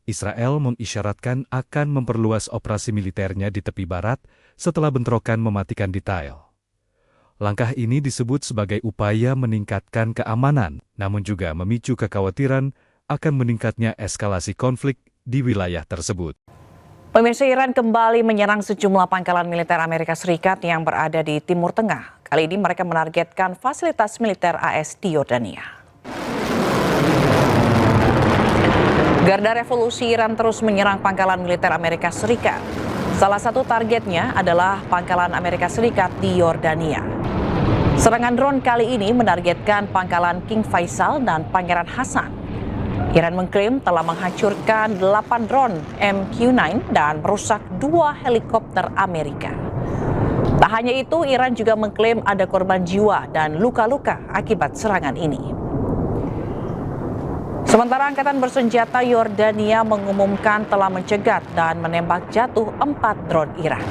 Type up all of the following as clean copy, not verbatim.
Israel mengisyaratkan akan memperluas operasi militernya di tepi barat setelah bentrokan mematikan detail. Langkah ini disebut sebagai upaya meningkatkan keamanan, namun juga memicu kekhawatiran akan meningkatnya eskalasi konflik di wilayah tersebut. Pemirsa, Iran kembali menyerang sejumlah pangkalan militer Amerika Serikat yang berada di Timur Tengah. Kali ini mereka menargetkan fasilitas militer AS di Yordania. Garda Revolusi Iran terus menyerang pangkalan militer Amerika Serikat. Salah satu targetnya adalah pangkalan Amerika Serikat di Yordania. Serangan drone kali ini menargetkan pangkalan King Faisal dan Pangeran Hasan. Iran mengklaim telah menghancurkan 8 drone MQ-9 dan merusak 2 helikopter Amerika. Tak hanya itu, Iran juga mengklaim ada korban jiwa dan luka-luka akibat serangan ini. Sementara Angkatan Bersenjata Yordania mengumumkan telah mencegat dan menembak jatuh 4 drone Iran.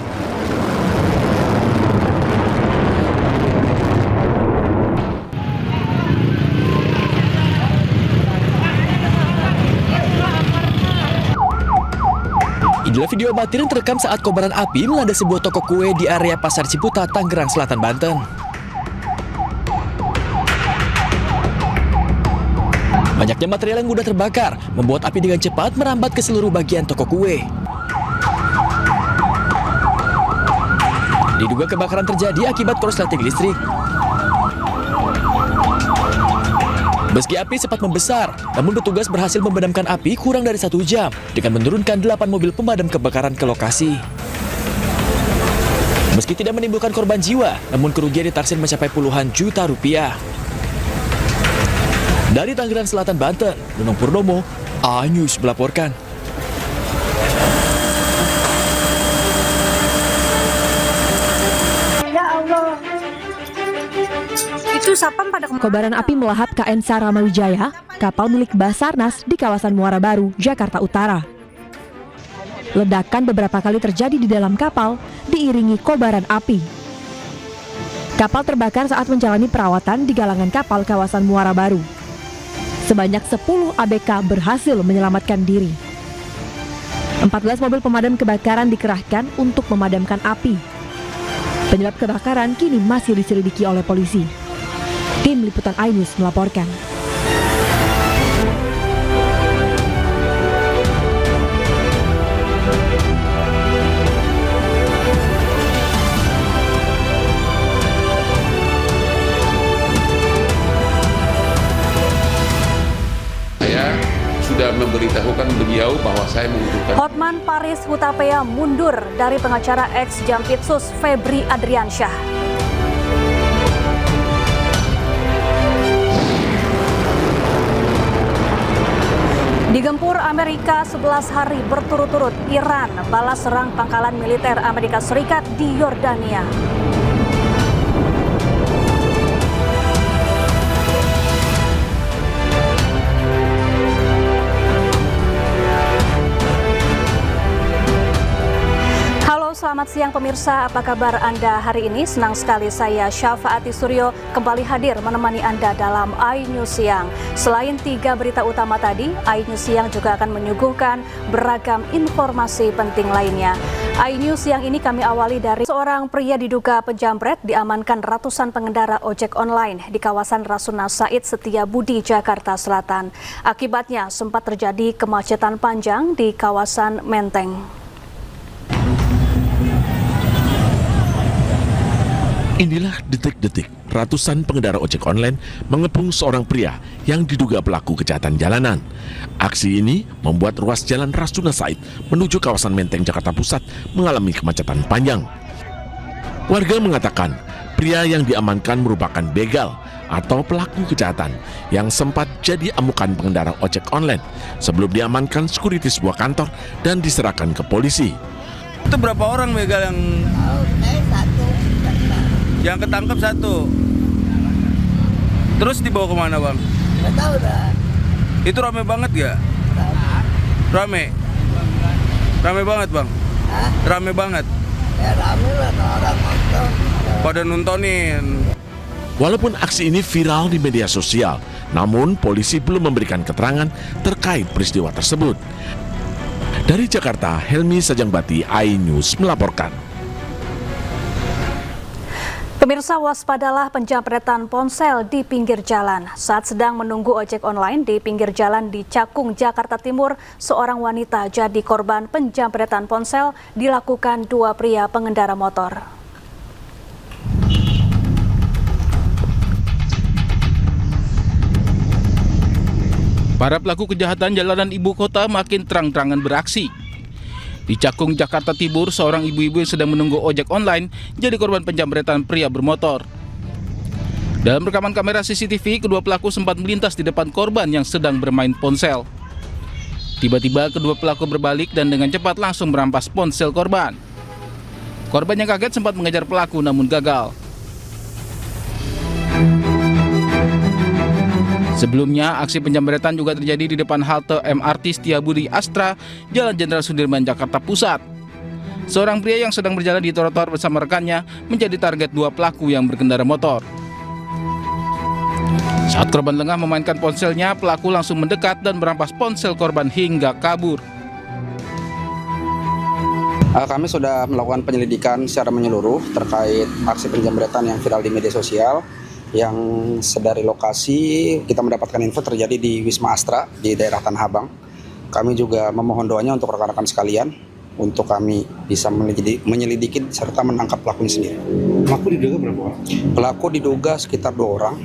Inilah video amatir yang terekam saat kobaran api melanda sebuah toko kue di area Pasar Ciputat, Tangerang Selatan, Banten. Banyaknya material yang mudah terbakar membuat api dengan cepat merambat ke seluruh bagian toko kue. Diduga kebakaran terjadi akibat korsleting listrik. Meski api sempat membesar, namun petugas berhasil memadamkan api kurang dari 1 jam dengan menurunkan 8 mobil pemadam kebakaran ke lokasi. Meski tidak menimbulkan korban jiwa, namun kerugian ditaksir mencapai puluhan juta rupiah. Dari Tangerang Selatan, Banten, Nunung Purnomo, iNews melaporkan. Ya Allah. Itu sapam pada Kobaran api melahap KN Saramawijaya, kapal milik Basarnas di kawasan Muara Baru, Jakarta Utara. Ledakan beberapa kali terjadi di dalam kapal, diiringi kobaran api. Kapal terbakar saat menjalani perawatan di galangan kapal kawasan Muara Baru. Sebanyak 10 ABK berhasil menyelamatkan diri. 14 mobil pemadam kebakaran dikerahkan untuk memadamkan api. Penyebab kebakaran kini masih diselidiki oleh polisi. Tim Liputan iNews melaporkan. Saya sudah memberitahukan beliau bahwa saya membutuhkan. Hotman Paris Hutapea mundur dari pengacara ex Jampitsus Febri Adriansyah. Digempur Amerika 11 hari berturut-turut, Iran balas serang pangkalan militer Amerika Serikat di Yordania. Selamat siang pemirsa, apa kabar Anda hari ini? Senang sekali saya Syafaati Suryo kembali hadir menemani Anda dalam iNews Siang. Selain 3 berita utama tadi, iNews Siang juga akan menyuguhkan beragam informasi penting lainnya. iNews Siang ini kami awali dari seorang pria diduga penjamret diamankan ratusan pengendara ojek online di kawasan Rasuna Said Setiabudi, Jakarta Selatan. Akibatnya sempat terjadi kemacetan panjang di kawasan Menteng. Inilah detik-detik ratusan pengendara ojek online mengepung seorang pria yang diduga pelaku kejahatan jalanan. Aksi ini membuat ruas jalan Rasuna Said menuju kawasan Menteng, Jakarta Pusat mengalami kemacetan panjang. Warga mengatakan pria yang diamankan merupakan begal atau pelaku kejahatan yang sempat jadi amukan pengendara ojek online sebelum diamankan security sebuah kantor dan diserahkan ke polisi. Itu berapa orang begal yang... Yang ketangkep 1. Terus dibawa kemana bang? Nggak tahu dah. Itu rame banget gak? Rame? Rame banget bang? Hah? Rame banget? Ya rame lah orang nonton. Pada nontonin. Walaupun aksi ini viral di media sosial, namun polisi belum memberikan keterangan terkait peristiwa tersebut. Dari Jakarta, Helmi Sajangbati, iNews melaporkan. Pemirsa, waspadalah penjamretan ponsel di pinggir jalan. Saat sedang menunggu ojek online di pinggir jalan di Cakung, Jakarta Timur, seorang wanita jadi korban penjamretan ponsel dilakukan dua pria pengendara motor. Para pelaku kejahatan jalanan ibu kota makin terang-terangan beraksi. Di Cakung, Jakarta Timur, seorang ibu-ibu yang sedang menunggu ojek online jadi korban penjamretan pria bermotor. Dalam rekaman kamera CCTV, kedua pelaku sempat melintas di depan korban yang sedang bermain ponsel. Tiba-tiba kedua pelaku berbalik dan dengan cepat langsung merampas ponsel korban. Korban yang kaget sempat mengejar pelaku namun gagal. Sebelumnya, aksi penjamretan juga terjadi di depan halte MRT Setiabudi Astra, Jalan Jenderal Sudirman, Jakarta Pusat. Seorang pria yang sedang berjalan di trotoar bersama rekannya menjadi target dua pelaku yang berkendara motor. Saat korban lengah memainkan ponselnya, pelaku langsung mendekat dan merampas ponsel korban hingga kabur. Kami sudah melakukan penyelidikan secara menyeluruh terkait aksi penjamretan yang viral di media sosial. Yang sedari lokasi kita mendapatkan info terjadi di Wisma Astra di daerah Tanah Abang. Kami juga memohon doanya untuk rekan-rekan sekalian untuk kami bisa menyelidiki serta menangkap pelakunya sendiri. Pelaku diduga berapa orang? Pelaku diduga sekitar 2 orang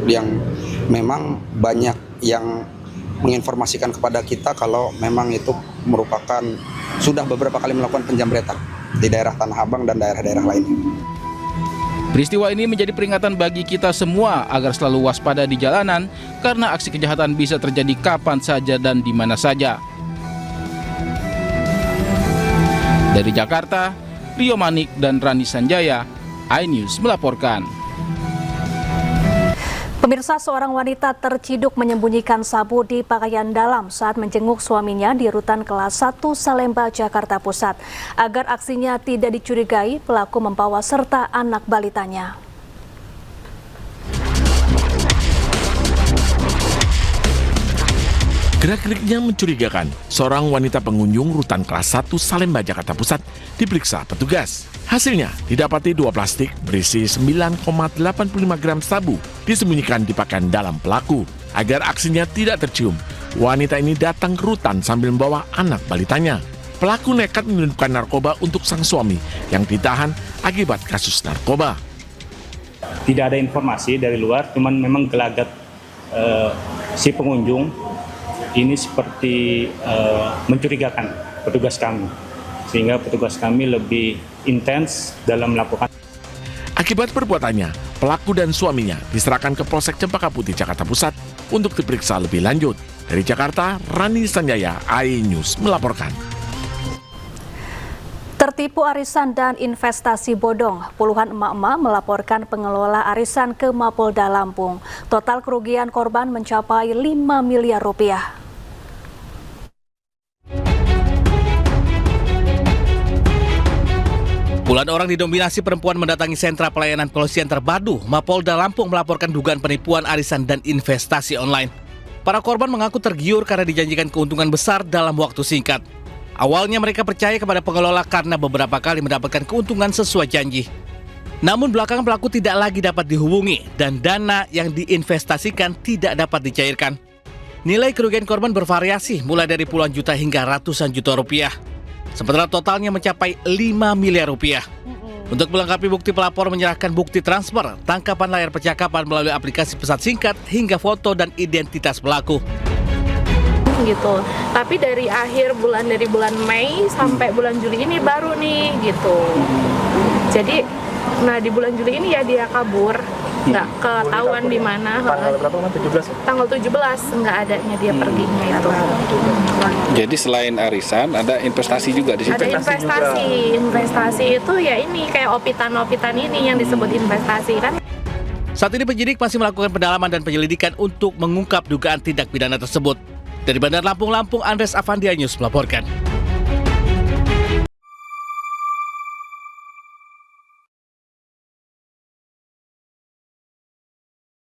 yang memang banyak yang menginformasikan kepada kita kalau memang itu merupakan sudah beberapa kali melakukan penjamretan di daerah Tanah Abang dan daerah-daerah lainnya. Peristiwa ini menjadi peringatan bagi kita semua agar selalu waspada di jalanan karena aksi kejahatan bisa terjadi kapan saja dan di mana saja. Dari Jakarta, Rio Manik dan Rani Sanjaya, iNews melaporkan. Pemirsa, seorang wanita terciduk menyembunyikan sabu di pakaian dalam saat menjenguk suaminya di rutan kelas 1 Salemba, Jakarta Pusat. Agar aksinya tidak dicurigai, pelaku membawa serta anak balitanya. Gerak-geriknya mencurigakan. Seorang wanita pengunjung rutan kelas 1 Salemba, Jakarta Pusat diperiksa petugas. Hasilnya didapati 2 plastik berisi 9,85 gram sabu disembunyikan di pakaian dalam pelaku. Agar aksinya tidak tercium, wanita ini datang ke rutan sambil membawa anak balitanya. Pelaku nekat menyelundupkan narkoba untuk sang suami yang ditahan akibat kasus narkoba. Tidak ada informasi dari luar, cuman memang gelagat si pengunjung ini seperti mencurigakan petugas kami, sehingga petugas kami lebih intens dalam melakukan. Akibat perbuatannya, pelaku dan suaminya diserahkan ke Polsek Cempaka Putih, Jakarta Pusat untuk diperiksa lebih lanjut. Dari Jakarta, Rani Sanjaya, iNews melaporkan. Tertipu arisan dan investasi bodong, puluhan emak-emak melaporkan pengelola arisan ke Mapolda Lampung. Total kerugian korban mencapai 5 miliar rupiah. Puluhan orang didominasi perempuan mendatangi sentra pelayanan kepolisian terpadu Mapolda Lampung melaporkan dugaan penipuan arisan dan investasi online. Para korban mengaku tergiur karena dijanjikan keuntungan besar dalam waktu singkat. Awalnya mereka percaya kepada pengelola karena beberapa kali mendapatkan keuntungan sesuai janji. Namun belakangan pelaku tidak lagi dapat dihubungi dan dana yang diinvestasikan tidak dapat dicairkan. Nilai kerugian korban bervariasi mulai dari puluhan juta hingga ratusan juta rupiah. Sementara totalnya mencapai 5 miliar rupiah. Untuk melengkapi bukti, pelapor menyerahkan bukti transfer, tangkapan layar percakapan melalui aplikasi pesan singkat, hingga foto dan identitas pelaku. Gitu. Tapi dari bulan Mei sampai bulan Juli ini baru nih gitu. Jadi, di bulan Juli ini ya dia kabur, nggak ketahuan di mana. Tanggal berapa? 17? Tanggal 17 nggak adanya dia perginya itu. Jadi selain arisan ada investasi juga di situ. Ada investasi itu ya ini kayak opitan ini yang disebut investasi kan. Saat ini penyidik masih melakukan pendalaman dan penyelidikan untuk mengungkap dugaan tindak pidana tersebut. Dari Bandar Lampung, Andres Avandia News melaporkan.